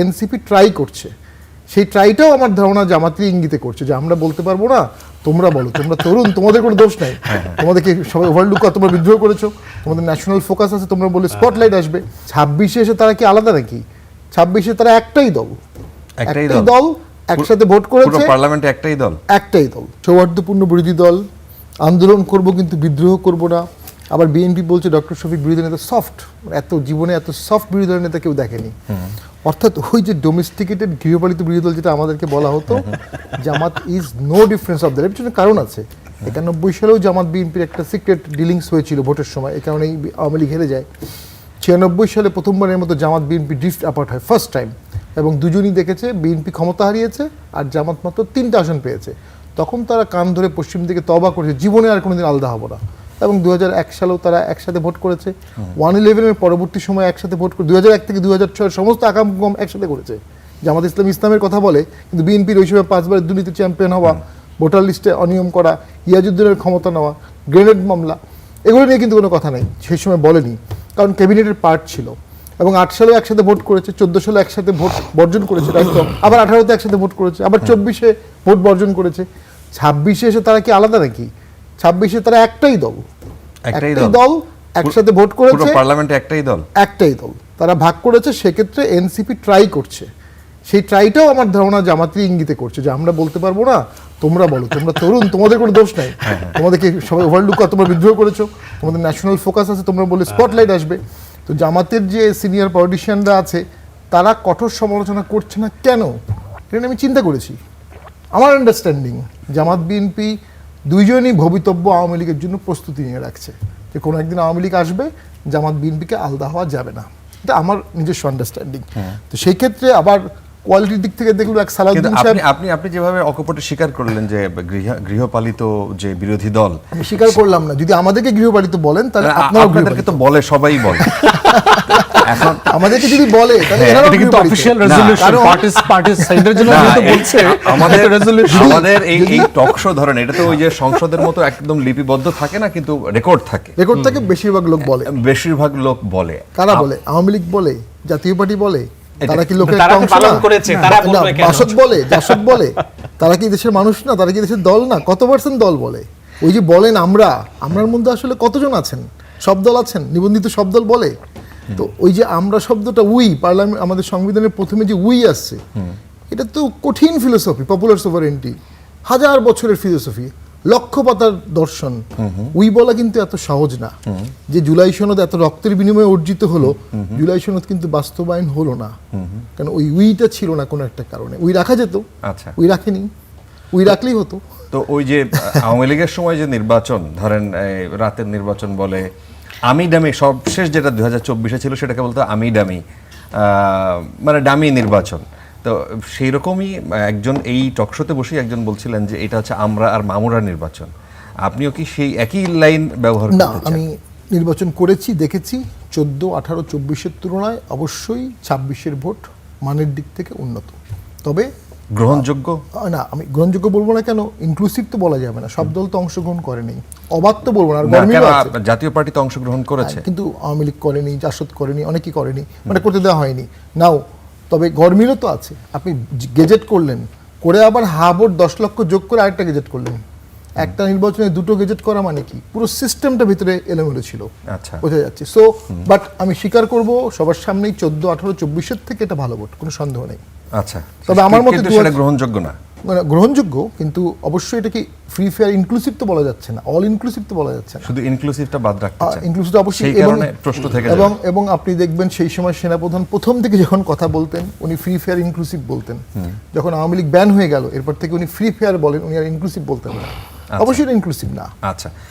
NCP try করছে, সেই ট্রাইটাও আমার ধারণা জামাতের ইঙ্গিতে করছে যে আমরা বলতে পারবো না, তোমরা বলো, তোমরা তরুণ, তোমাদের কোনো দোষ নাই, তোমাদেরকে সবাই ওভারলুক করে তোমরা বিদ্রোহ করেছো, তোমাদের ন্যাশনাল ফোকাস আছে, তোমরা বলে স্পটলাইট আসবে। 26-এ এসে তারা কি আলাদা নাকি? 26-এ তারা একটাই দল, একসাথে ভোট করেছে, পার্লামেন্টে একটাই দল, সৌহার্দ্যপূর্ণ বিরোধী দল, আন্দোলন করব কিন্তু বিদ্রোহ করব না। আবার বিএনপি বলছে ডক্টর শফিক বিরোধী নেতা সফট, এত জীবনে এত সফট বিরোধী দলের নেতা কেউ দেখেনি। অর্থাৎ ওই যে ডোমেস্টিকেটেড গৃহপালিত বিরোধী দল যেটা আমাদেরকে বলা হতো, Jamaat is no difference of that. এর পিছনে কারণ আছে। 91 সালেও জামাত বিএনপির একটা সিক্রেট ডিলিংস হয়েছিল ভোটের সময়, এই কারণেই আওয়ামী লীগ হেরে যায়। 96 সালে প্রথমবারের মতো জামাত বিএনপি ড্রিফট অ্যাপার্ট হয়, ফার্স্ট টাইম, এবং দুজনই দেখেছে বিএনপি ক্ষমতা হারিয়েছে আর জামাত মাত্র 3টা আসন পেয়েছে। তখন তারা কান ধরে পশ্চিম দিকে তওবা করেছে, জীবনে আর কোনোদিন আলাদা হবো না। এবং 2001 সালেও তারা একসাথে ভোট করেছে। 1/11-এর পরবর্তী সময় একসাথে ভোট করে 2001 থেকে 2006 সমস্ত আকাম একসাথে করেছে। জামাত ইসলামের কথা বলে, কিন্তু বিএনপির ওই সময় 5বারের দুর্নীতি চ্যাম্পিয়ন হওয়া, ভোটার লিস্টে অনিয়ম করা, ইয়াজউদ্দিনের ক্ষমতা নেওয়া, গ্রেনেড মামলা, এগুলো নিয়ে কিন্তু কোনো কথা নেই, সেই সময় বলেনি, কারণ ক্যাবিনেটের পার্ট ছিল। এবং 8 সালেও একসাথে ভোট করেছে, 14 সালে একসাথে ভোট বর্জন করেছে, আবার 18-তে একসাথে ভোট করেছে, আবার 24-এ ভোট বর্জন করেছে। 26-এ এসে তারা কি আলাদা নাকি? 26-এ তারা একটাই দল, একসাথে ভোট করেছে, পার্লামেন্টে একটাই দল, তারা ভাগ করেছে। সেক্ষেত্রে এনসিপি ট্রাই করছে, সেই ট্রাইটাও আমার ধারণা জামাতের ইঙ্গিতে করছে যে আমরা বলতে পারবো না, তোমরা বলো, তোমরা তরুণ, তোমাদের কোনো দোষ নাই, তোমাদেরকে সবাই ওভারলুক করে তোমরা বিদ্রোহ করেছো, তোমাদের ন্যাশনাল ফোকাস আছে, তোমরা বলে স্পটলাইট আসবে। তো জামাতের যে সিনিয়র পলিটিশিয়ানরা আছে তারা কঠোর সমালোচনা করছে না কেন, এটা আমি চিন্তা করেছি। আমার আন্ডারস্ট্যান্ডিং জামাত বিএনপি দুইজনই ভবিতব্য আওয়ামী লীগের জন্য প্রস্তুতি নিয়ে রাখছে, যে কোনো একদিন আওয়ামী লীগ আসবে, জামাত বিএনপিকে আলাদা হওয়া যাবে না, এটা আমার নিজস্ব আন্ডারস্ট্যান্ডিং। তো সেই ক্ষেত্রে আবার কোয়ালিটির দিক থেকে দেখলো এক সালাউদ্দিন সাহেব, আপনি যেভাবে অকপটে স্বীকার করলেন যে গৃহপালিত যে বিরোধী দল, আমি স্বীকার করলাম না। যদি আমাদেরকে গৃহপালিত বলেন তাহলে আপনাদেরকে তো বলে, সবাই বলে। এখন আমাদেরকে যদি বলে তাহলে এরাও কিন্তু অফিশিয়াল রেজুলেশন পার্টিস সাইডের জন্য কিন্তু বলছে আমাদের এই টক শো ধরেন, এটা তো ওই যে সংসদের মতো একদম লিপিবদ্ধ থাকে না, কিন্তু রেকর্ড থাকে, বেশিরভাগ লোক বলে। কারা বলে? আওয়ামী লীগ বলে, জাতীয় পার্টি বলে, তারা কি লোকের বাসদ বলে, জাসদ বলে, তারা কি দেশের মানুষ না, তারা কি দেশের দল না? কত পার্সেন্ট দল বলে? ওই যে বলেন আমরার মধ্যে আসলে কতজন আছেন? সব দল আছেন, নিবন্ধিত সব দল বলে। তো ওই যে আমরা শব্দটা উই, পার্লামেন্ট আমাদের সংবিধানের প্রথমে যে উই আসছে, এটা তো কঠিন ফিলোসফি, পপুলার সোভারেন্টি, 1000 বছরের ফিলোসফি, লক্ষ পাতার দর্শন। উই বলা কিন্তু এত সহজ না। যে জুলাই সনদ এত রক্তের বিনিময়ে অর্জিত হলো, জুলাই সনদ কিন্তু বাস্তবায়ন হলো না, কারণ ওই উইটা ছিল না কোনো একটা কারণে। উই রাখা যেত, উই রাখেনি, উই রাখলেই হতো। তো ওই যে আওয়ামী লীগের সময় যে নির্বাচন, ধরেন রাতের নির্বাচন বলে, আমি ডামি, সবশেষ যেটা 2024-এ ছিল সেটাকে বলতো আমি ডামি, মানে ডামি নির্বাচন। তো সেই রকমই একজন এই টকশোতে বসেই একজন বলছিলেন যে এটা হচ্ছে আমরা আর মামুরার নির্বাচন। আপনিও কি সেই একই লাইন ব্যবহার করতে চান? না, আমি নির্বাচন করেছি, দেখেছি 14, 18, 24-এর তুলনায় অবশ্যই 26-এর ভোট মানের দিক থেকে উন্নত। তবে গ্রহণযোগ্য না, আমি গ্রহণযোগ্য বলবো না। কেন? ইনক্লুসিভ তো বলা যাবে না, সব দল তো অংশগ্রহণ করেনি, অবাধ তো বলবো না। জাতীয় পার্টি তো অংশগ্রহণ করেছে, কিন্তু আওয়ামী লীগ করেনি, জাসদ করেনি, অনেকেই করেনি, মানে করতে দেওয়া হয়নি নাও। তবে গরমিলও তো আছে, আপনি গেজেট করলেন, করে আবার ভোট 10 লক্ষ যোগ করে আরেকটা গেজেট করলেন। একটা নির্বাচনে 2টো গেজেট করা মানে কি? পুরো সিস্টেমটা ভিতরে এলোমেলো ছিল, বোঝা যাচ্ছে। সো বাট আমি স্বীকার করব সবার সামনেই 14, 18, 24-এর থেকে এটা ভালো ভোট, কোনো সন্দেহ নেই। আচ্ছা, তবে আমার মতে সেটা গ্রহণযোগ্য না, মানে গ্রহণযোগ্য, কিন্তু অবশ্যই এটা কি ফ্রি ফেয়ার ইনক্লুসিভ তো বলা যাচ্ছে না, অল ইনক্লুসিভ তো বলা যাচ্ছে না, শুধু ইনক্লুসিভটা বাদ রাখতে চাই। ইনক্লুসিভটা অবশ্যই, সেই কারণে প্রশ্ন থেকে যায়। এবং আপনি দেখবেন সেই সময় সেনাপ্রধান প্রথম থেকে যখন কথা বলতেন উনি ফ্রি ফেয়ার ইনক্লুসিভ বলতেন। যখন আওয়ামী লীগ ব্যান হয়ে গেল এরপর থেকে উনি ফ্রি ফেয়ার বলেন, উনি আর ইনক্লুসিভ বলতেন না। অবশ্যই ইনক্লুসিভ না। আচ্ছা।